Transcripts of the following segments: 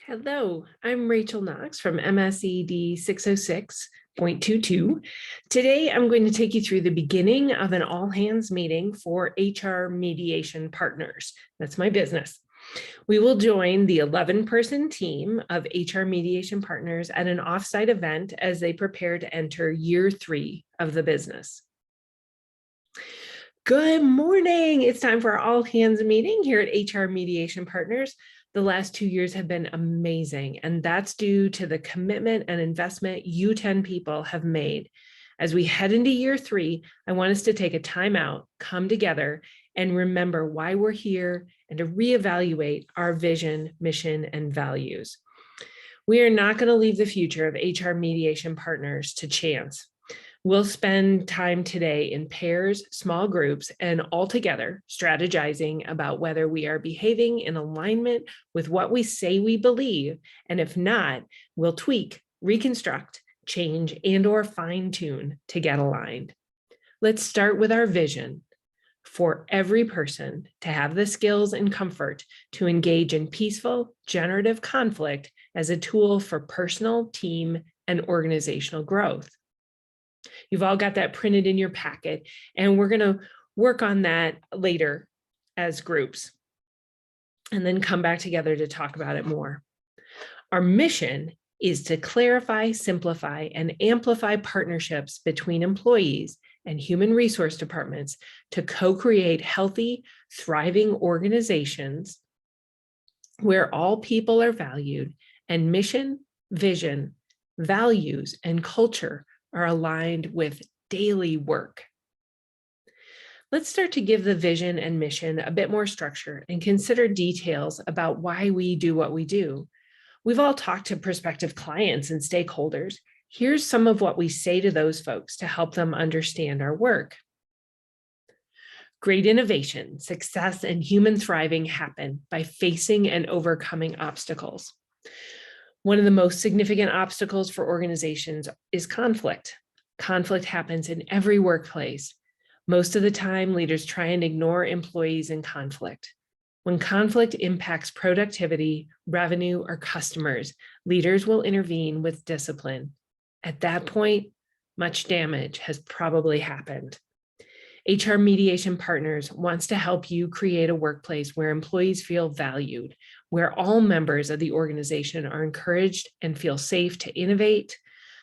Hello, I'm Rachel Knox from MSED 606.22. Today, I'm going to take you through the beginning of an all-hands meeting for HR mediation partners. That's my business. We will join the 11-person team of HR mediation partners at an offsite event as they prepare to enter year 3 of the business. Good morning. It's time for our all-hands meeting here at HR Mediation Partners. The last 2 years have been amazing, and that's due to the commitment and investment you 10 people have made. As we head into year 3, I want us to take a time out, come together, and remember why we're here and to reevaluate our vision, mission, and values. We are not going to leave the future of HR Mediation Partners to chance. We'll spend time today in pairs, small groups, and all together strategizing about whether we are behaving in alignment with what we say we believe, and if not, we'll tweak, reconstruct, change, and/or fine-tune to get aligned. Let's start with our vision for every person to have the skills and comfort to engage in peaceful, generative conflict as a tool for personal, team, and organizational growth. You've all got that printed in your packet, and we're going to work on that later as groups and then come back together to talk about it more. Our mission is to clarify, simplify, and amplify partnerships between employees and human resource departments to co-create healthy, thriving organizations where all people are valued and mission, vision, values, and culture are aligned with daily work. Let's start to give the vision and mission a bit more structure and consider details about why we do what we do. We've all talked to prospective clients and stakeholders. Here's some of what we say to those folks to help them understand our work. Great innovation, success, and human thriving happen by facing and overcoming obstacles. One of the most significant obstacles for organizations is conflict. Conflict happens in every workplace. Most of the time, leaders try and ignore employees in conflict. When conflict impacts productivity, revenue, or customers, leaders will intervene with discipline. At that point, much damage has probably happened. HR Mediation Partners wants to help you create a workplace where employees feel valued, where all members of the organization are encouraged and feel safe to innovate,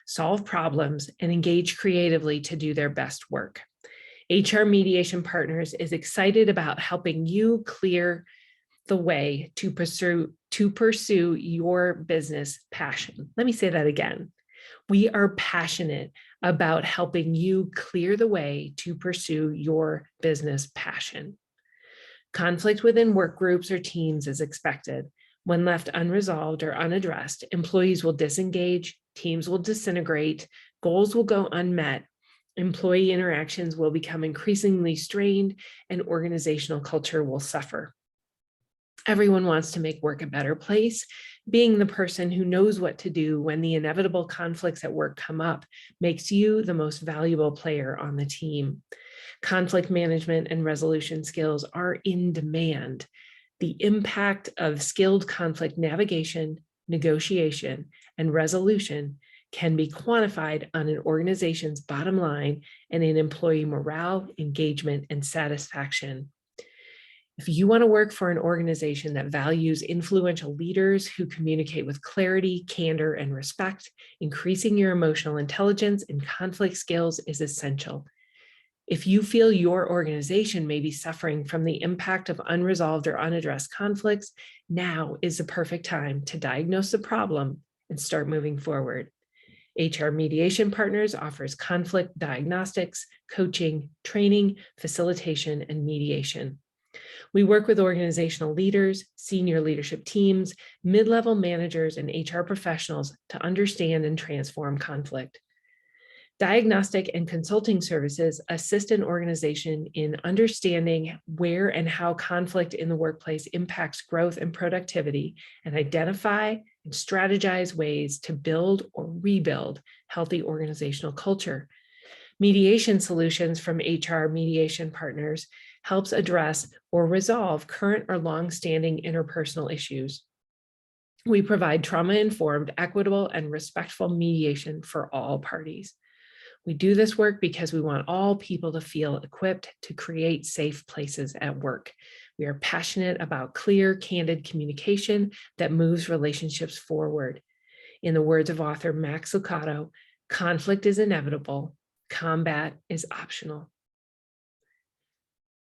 solve problems, and engage creatively to do their best work. HR Mediation Partners is excited about helping you clear the way to pursue your business passion. Let me say that again. We are passionate about helping you clear the way to pursue your business passion. Conflict within work groups or teams is expected. When left unresolved or unaddressed, employees will disengage, teams will disintegrate, goals will go unmet, employee interactions will become increasingly strained, and organizational culture will suffer. Everyone wants to make work a better place. Being the person who knows what to do when the inevitable conflicts at work come up makes you the most valuable player on the team. Conflict management and resolution skills are in demand. The impact of skilled conflict navigation, negotiation, and resolution can be quantified on an organization's bottom line and in employee morale, engagement, and satisfaction. If you want to work for an organization that values influential leaders who communicate with clarity, candor, and respect, increasing your emotional intelligence and conflict skills is essential. If you feel your organization may be suffering from the impact of unresolved or unaddressed conflicts, now is the perfect time to diagnose the problem and start moving forward. HR Mediation Partners offers conflict diagnostics, coaching, training, facilitation, and mediation. We work with organizational leaders, senior leadership teams, mid-level managers, and HR professionals to understand and transform conflict. Diagnostic and consulting services assist an organization in understanding where and how conflict in the workplace impacts growth and productivity, and identify and strategize ways to build or rebuild healthy organizational culture. Mediation solutions from HR Mediation Partners helps address or resolve current or long-standing interpersonal issues. We provide trauma-informed, equitable, and respectful mediation for all parties. We do this work because we want all people to feel equipped to create safe places at work. We are passionate about clear, candid communication that moves relationships forward. In the words of author Max Lucado, conflict is inevitable, combat is optional.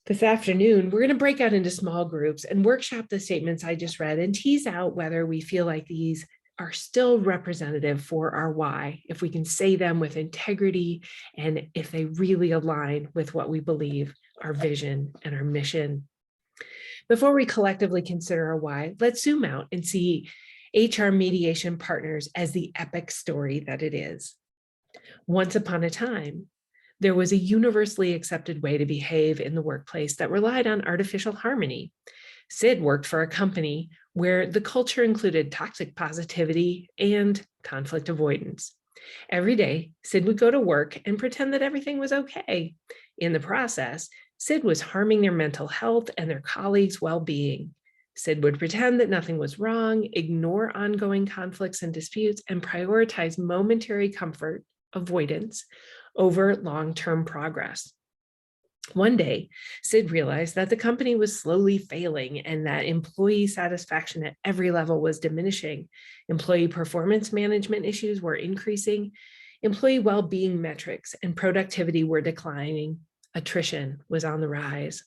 This afternoon, we're going to break out into small groups and workshop the statements I just read and tease out whether we feel like these are still representative for our why, if we can say them with integrity, and if they really align with what we believe, our vision and our mission. Before we collectively consider our why, let's zoom out and see HR mediation partners as the epic story that it is. Once upon a time, there was a universally accepted way to behave in the workplace that relied on artificial harmony. Sid worked for a company where the culture included toxic positivity and conflict avoidance. Every day, Sid would go to work and pretend that everything was okay. In the process, Sid was harming their mental health and their colleagues' well-being. Sid would pretend that nothing was wrong, ignore ongoing conflicts and disputes, and prioritize momentary comfort avoidance over long-term progress. One day, Sid realized that the company was slowly failing and that employee satisfaction at every level was diminishing. Employee performance management issues were increasing. Employee well-being metrics and productivity were declining. Attrition was on the rise.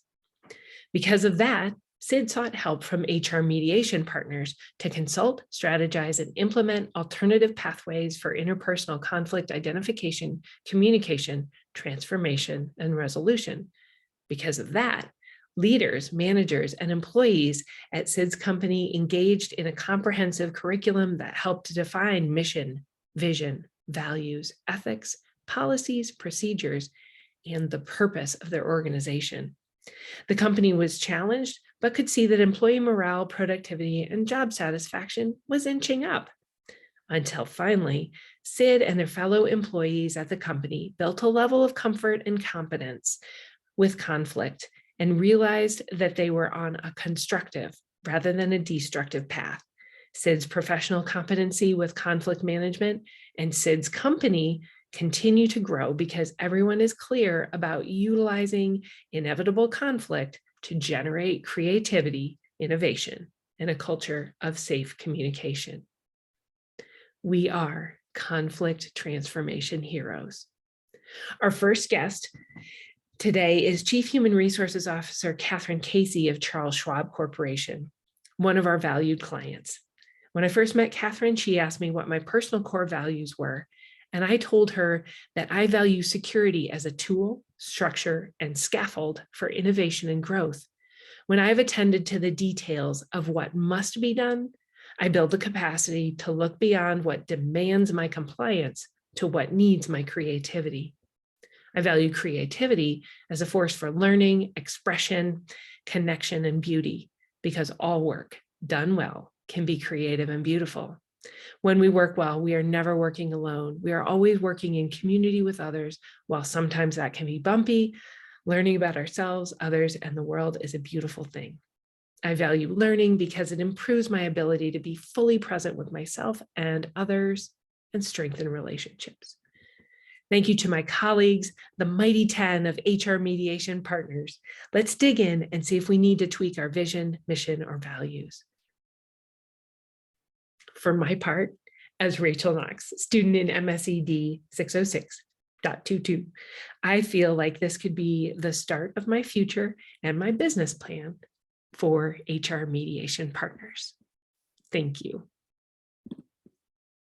Because of that, Sid sought help from HR mediation partners to consult, strategize, and implement alternative pathways for interpersonal conflict identification, communication, transformation, and resolution. Because of that, leaders, managers, and employees at Sid's company engaged in a comprehensive curriculum that helped to define mission, vision, values, ethics, policies, procedures, and the purpose of their organization. The company was challenged, but could see that employee morale, productivity, and job satisfaction was inching up. Until finally, Sid and their fellow employees at the company built a level of comfort and competence with conflict and realized that they were on a constructive rather than a destructive path. Sid's professional competency with conflict management and Sid's company continue to grow because everyone is clear about utilizing inevitable conflict to generate creativity, innovation, and a culture of safe communication. We are conflict transformation heroes. Our first guest today is Chief Human Resources Officer Catherine Casey of Charles Schwab Corporation, one of our valued clients. When I first met Catherine, she asked me what my personal core values were, and I told her that I value security as a tool, structure, and scaffold for innovation and growth. When I have attended to the details of what must be done, I build the capacity to look beyond what demands my compliance to what needs my creativity. I value creativity as a force for learning, expression, connection, and beauty, because all work done well can be creative and beautiful. When we work well, we are never working alone. We are always working in community with others. While sometimes that can be bumpy, learning about ourselves, others, and the world is a beautiful thing. I value learning because it improves my ability to be fully present with myself and others and strengthen relationships. Thank you to my colleagues, the mighty 10 of HR mediation partners. Let's dig in and see if we need to tweak our vision, mission, or values. For my part, as Rachel Knox, student in MSED 606.22, I feel like this could be the start of my future and my business plan for HR mediation partners. Thank you.